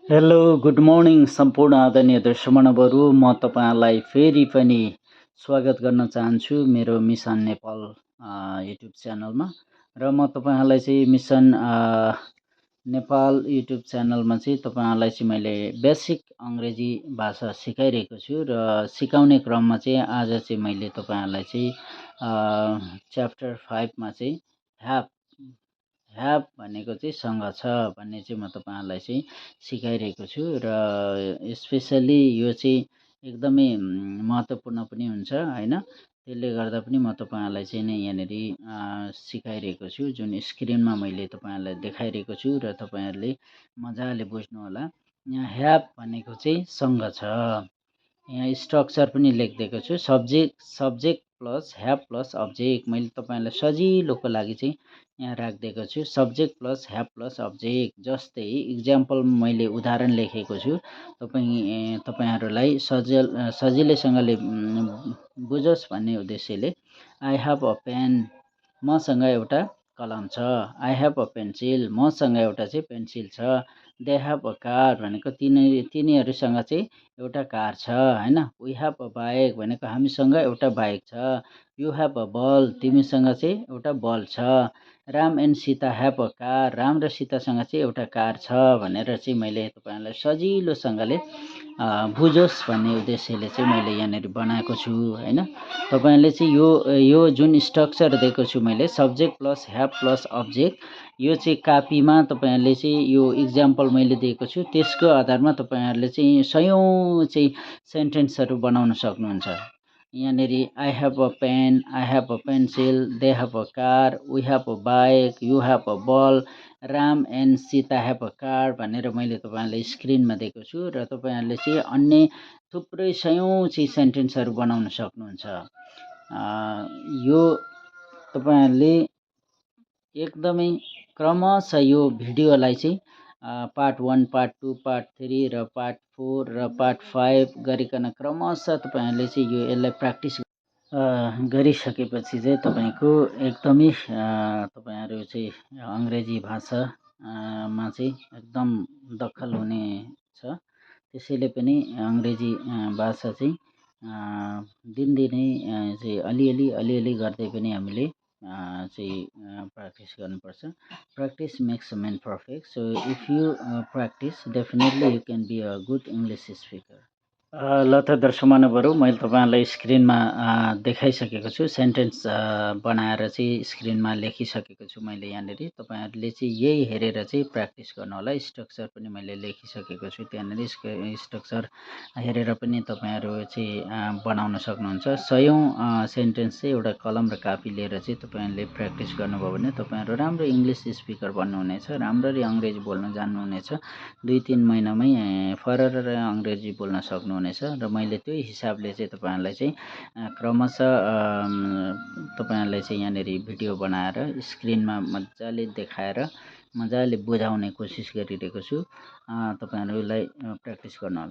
Hello good morning सम्पूर्ण आदरणीय दर्शकमण्डलहरू, म तपाईँलाई फेरि पनि स्वागत गर्न चाहन्छु मेरो मिसन नेपाल युट्युब च्यानलमा। र म तपाईँहरूलाई चाहिँ मिसन नेपाल युट्युब च्यानलमा चाहिँ तपाईँहरूलाई चाहिँ मैले बेसिक अङ्ग्रेजी भाषा सिकाइरहेको छु र सिकाउने क्रममा चाहिँ आज चाहिँ मैले तपाईँहरूलाई चाहिँ च्याप्टर 5मा चाहिँ ह्याभ ह्याभ भनेको चाहिँ सँग छ भन्ने चाहिँ म तपाईँहरूलाई चाहिँ सिकाइरहेको छु र स्पेसल्ली यो चाहिँ एकदमै महत्त्वपूर्ण पनि हुन्छ होइन। त्यसले गर्दा पनि म तपाईँहरूलाई चाहिँ नै यहाँनिर सिकाइरहेको छु, जुन स्क्रिनमा मैले तपाईँहरूलाई देखाइरहेको छु र तपाईँहरूले मजाले बुझ्नुहोला। यहाँ ह्याभ भनेको चाहिँ सँग छ। यहाँ स्ट्रक्चर पनि लेखिदिएको छु, subject plus have plus object. मैले तपाईँहरूलाई सजिलोको लागि चाहिँ यहाँ राखिदिएको छु subject plus have plus object. जस्तै इक्जाम्पल मैले उदाहरण लेखेको छु तपाईँहरूलाई सजिलैसँगले बुझोस् भन्ने उद्देश्यले। आई हेभ अ पेन, मसँग एउटा कलम छ। आई हेभ अ पेन्सिल, मसँग एउटा चाहिँ पेन्सिल छ। दे हेभ अ कार भनेको तिनीहरूसँग चाहिँ एउटा कार छ होइन। वी हेभ अ बाइक भनेको हामीसँग एउटा बाइक छ। यु हेभ अ बल, तिमीसँग चाहिँ एउटा बल छ। Ram and Sita have a car, Ram र सीतासँग चाहिँ एउटा कार छ भनेर चाहिँ मैले तपाईँहरूलाई सजिलोसँगले बुझोस् भन्ने उद्देश्यले चाहिँ मैले यहाँनिर बनाएको छु होइन। तपाईँले चाहिँ यो जुन स्ट्रक्चर दिएको छु मैले subject plus have plus object, यो चाहिँ कापीमा तपाईँहरूले चाहिँ यो इक्जाम्पल मैले दिएको छु त्यसको आधारमा तपाईँहरूले चाहिँ सयौँ चाहिँ सेन्टेन्सहरू बनाउन सक्नुहुन्छ। यहाँनिर I have a pen, I have a pencil, they have a car, we have a bike, you have a ball, Ram and Sita have a car भनेर मैले तपाईँहरूलाई स्क्रिनमा दिएको छु र तपाईँहरूले चाहिँ अन्य थुप्रै सयौँ चाहिँ सेन्टेन्सहरू बनाउन सक्नुहुन्छ। यो तपाईँहरूले एकदमै क्रमशः यो भिडियोलाई चाहिँ पार्ट 1, पार्ट 2, पार्ट 3 र पार्ट 4 र पार्ट 5 गरिकन क्रमशः तपाईँहरूले चाहिँ यसलाई प्र्याक्टिस गरिसकेपछि चाहिँ तपाईँको एकदमै तपाईँहरू चाहिँ अङ्ग्रेजी भाषामा चाहिँ एकदम दखल हुनेछ। त्यसैले पनि अङ्ग्रेजी भाषा चाहिँ दिनदिनै चाहिँ अलिअलि गर्दै पनि हामीले चाहिँ प्र्याक्टिस गर्नुपर्छ। Practice makes a man perfect. So if you practice definitely you can be a good English speaker. ल त दर्शक महानुभावहरू, मैले तपाईँहरूलाई स्क्रिनमा देखाइसकेको छु। सेन्टेन्स बनाएर चाहिँ स्क्रिनमा लेखिसकेको छु मैले यहाँनिर। तपाईँहरूले चाहिँ यही हेरेर चाहिँ प्र्याक्टिस गर्नु होला। स्ट्रक्चर पनि मैले लेखिसकेको छु त्यहाँनिर। स्ट्रक्चर हेरेर पनि तपाईँहरू चाहिँ बनाउन सक्नुहुन्छ। सयौँ सेन्टेन्स चाहिँ एउटा कलम र कापी लिएर चाहिँ तपाईँहरूले प्र्याक्टिस गर्नुभयो भने तपाईँहरू राम्रो इङ्ग्लिस स्पिकर बन्नुहुनेछ, राम्ररी अङ्ग्रेजी बोल्न जान्नुहुनेछ। 2-3 महिनामै फरर अङ्ग्रेजी बोल्न सक्नुहुनेछ। र मैले त्यही हिसाबले चाहिँ तपाईँहरूलाई चाहिँ क्रमशः तपाईँहरूलाई चाहिँ यहाँनिर भिडियो बनाएर स्क्रिनमा मजाले देखाएर मजाले बुझाउने कोसिस गरिरहेको छु। तपाईँहरूलाई प्र्याक्टिस गर्नु होला।